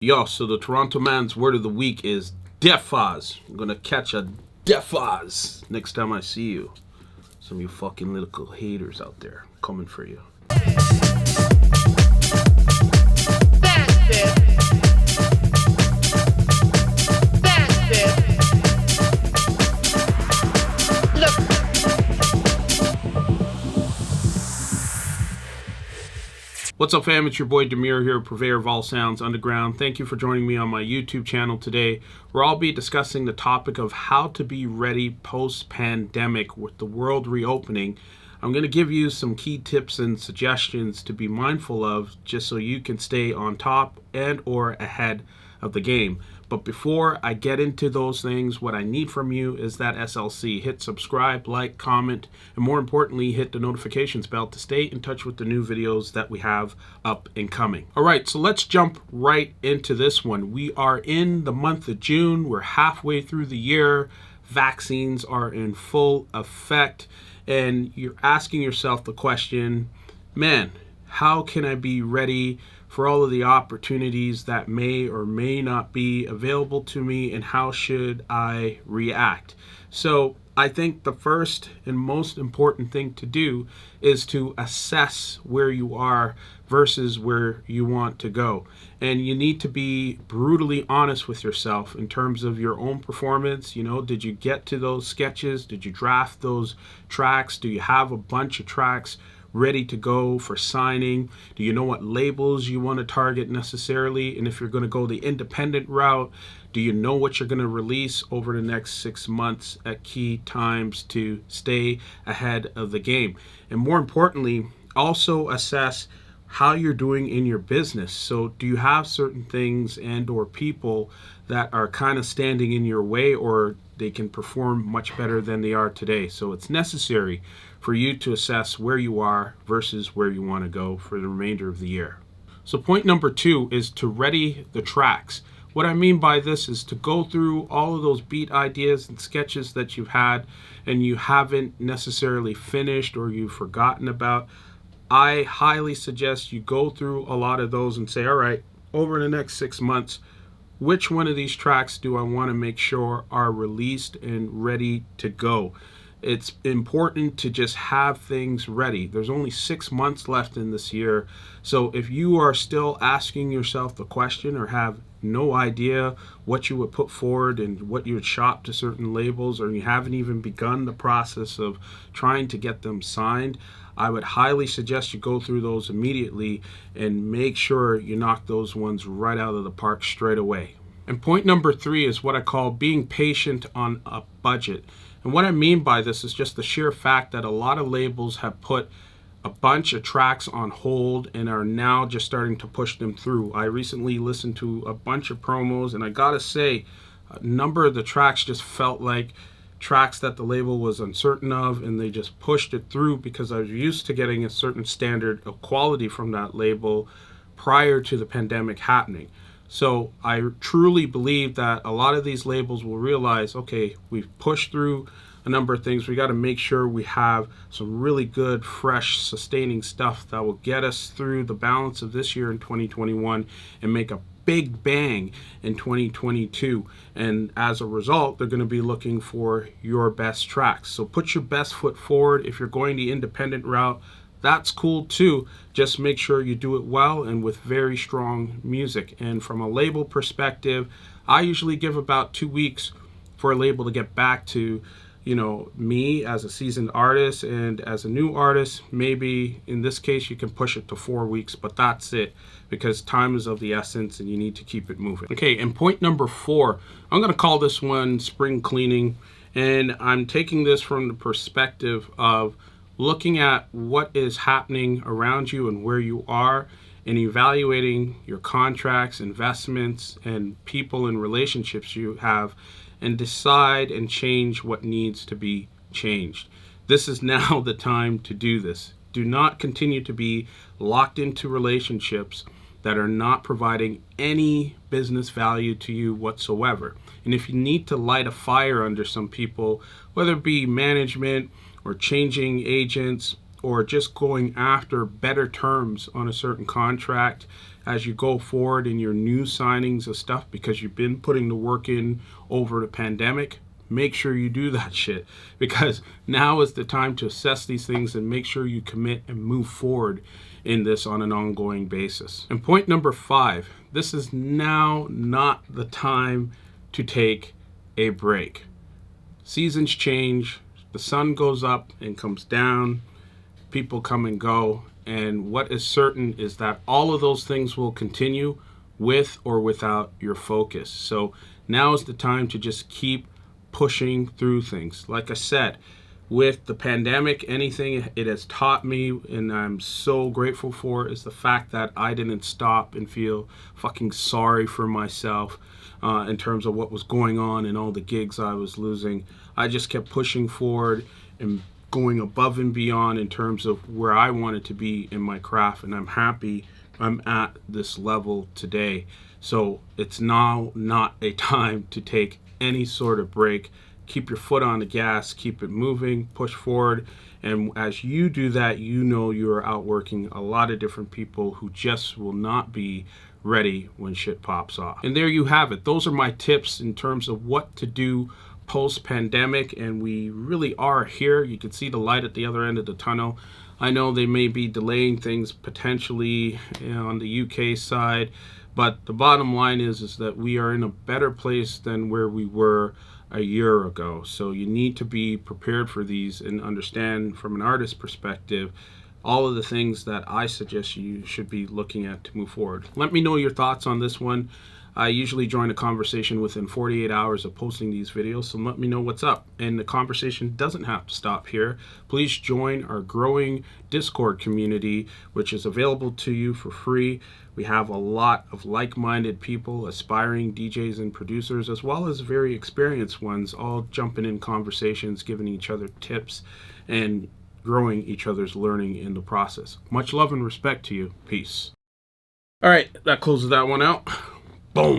Yo, so the Toronto man's word of the week is defaz. I'm gonna catch a defaz next time I see you. Some of you fucking little haters out there coming for you. What's up, fam? It's your boy Demuir here, Purveyor of All Sounds Underground. Thank you for joining me on my YouTube channel today, where I'll be discussing the topic of how to be ready post-pandemic with the world reopening. I'm going to give you some key tips and suggestions to be mindful of just so you can stay on top and or ahead of the game. But before I get into those things, what I need from you is that SLC. Hit subscribe, like, comment, and more importantly, hit the notifications bell to stay in touch with the new videos that we have up and coming. All right, so let's jump right into this one. We are in the month of June. We're halfway through the year. Vaccines are in full effect. And you're asking yourself the question, man, how can I be ready for all of the opportunities that may or may not be available to me, and how should I react? So I think the first and most important thing to do is to assess where you are versus where you want to go. And you need to be brutally honest with yourself in terms of your own performance. You know, did you get to those sketches? Did you draft those tracks? Do you have a bunch of tracks ready to go for signing? Do you know what labels you want to target necessarily? And if you're going to go the independent route, do you know what you're going to release over the next 6 months at key times to stay ahead of the game? And more importantly, also assess how you're doing in your business. So do you have certain things and or people that are kind of standing in your way, or they can perform much better than they are today? So it's necessary for you to assess where you are versus where you want to go for the remainder of the year. So point number 2 is to ready the tracks. What I mean by this is to go through all of those beat ideas and sketches that you've had and you haven't necessarily finished or you've forgotten about. I highly suggest you go through a lot of those and say, all right, over the next 6 months, which one of these tracks do I want to make sure are released and ready to go? It's important to just have things ready. There's only 6 months left in this year. So if you are still asking yourself the question or have no idea what you would put forward and what you would shop to certain labels, or you haven't even begun the process of trying to get them signed, I would highly suggest you go through those immediately and make sure you knock those ones right out of the park straight away. And point number 3 is what I call being patient on a budget. And what I mean by this is just the sheer fact that a lot of labels have put a bunch of tracks on hold and are now just starting to push them through. I recently listened to a bunch of promos, and I gotta say, a number of the tracks just felt like tracks that the label was uncertain of, and they just pushed it through because I was used to getting a certain standard of quality from that label prior to the pandemic happening. So I truly believe that a lot of these labels will realize, okay, we've pushed through a number of things. We got to make sure we have some really good, fresh, sustaining stuff that will get us through the balance of this year in 2021 and make a big bang in 2022. And as a result, they're going to be looking for your best tracks. So put your best foot forward. If you're going the independent route, that's cool too. Just make sure you do it well and with very strong music. And from a label perspective, I usually give about 2 weeks for a label to get back to, you know, me as a seasoned artist, and as a new artist, maybe in this case you can push it to 4 weeks, but that's it, because time is of the essence and you need to keep it moving. Okay, and point number 4, I'm going to call this one spring cleaning, and I'm taking this from the perspective of looking at what is happening around you and where you are, and evaluating your contracts, investments, and people and relationships you have, and decide and change what needs to be changed. This is now the time to do this. Do not continue to be locked into relationships that are not providing any business value to you whatsoever. And if you need to light a fire under some people, whether it be management or changing agents or just going after better terms on a certain contract as you go forward in your new signings of stuff, because you've been putting the work in over the pandemic. Make sure you do that shit, because now is the time to assess these things and make sure you commit and move forward in this on an ongoing basis. And point number 5, this is now not the time to take a break. Seasons change, the sun goes up and comes down, people come and go, and what is certain is that all of those things will continue with or without your focus. So now is the time to just keep pushing through things. Like I said, with the pandemic, anything it has taught me, and I'm so grateful for, is the fact that I didn't stop and feel fucking sorry for myself in terms of what was going on and all the gigs I was losing. I just kept pushing forward and going above and beyond in terms of where I wanted to be in my craft, and I'm happy I'm at this level today. So it's now not a time to take any sort of break. Keep your foot on the gas, keep it moving, push forward. And as you do that, you know you're outworking a lot of different people who just will not be ready when shit pops off. And there you have it. Those are my tips in terms of what to do post-pandemic, and we really are here. You can see the light at the other end of the tunnel. I know they may be delaying things potentially on the UK side, but the bottom line is that we are in a better place than where we were a year ago. So you need to be prepared for these and understand from an artist perspective all of the things that I suggest you should be looking at to move forward. Let me know your thoughts on this one. I usually join a conversation within 48 hours of posting these videos, so let me know what's up. And the conversation doesn't have to stop here. Please join our growing Discord community, which is available to you for free. We have a lot of like-minded people, aspiring DJs and producers, as well as very experienced ones, all jumping in conversations, giving each other tips, and growing each other's learning in the process. Much love and respect to you. Peace. All right, that closes that one out. Boom.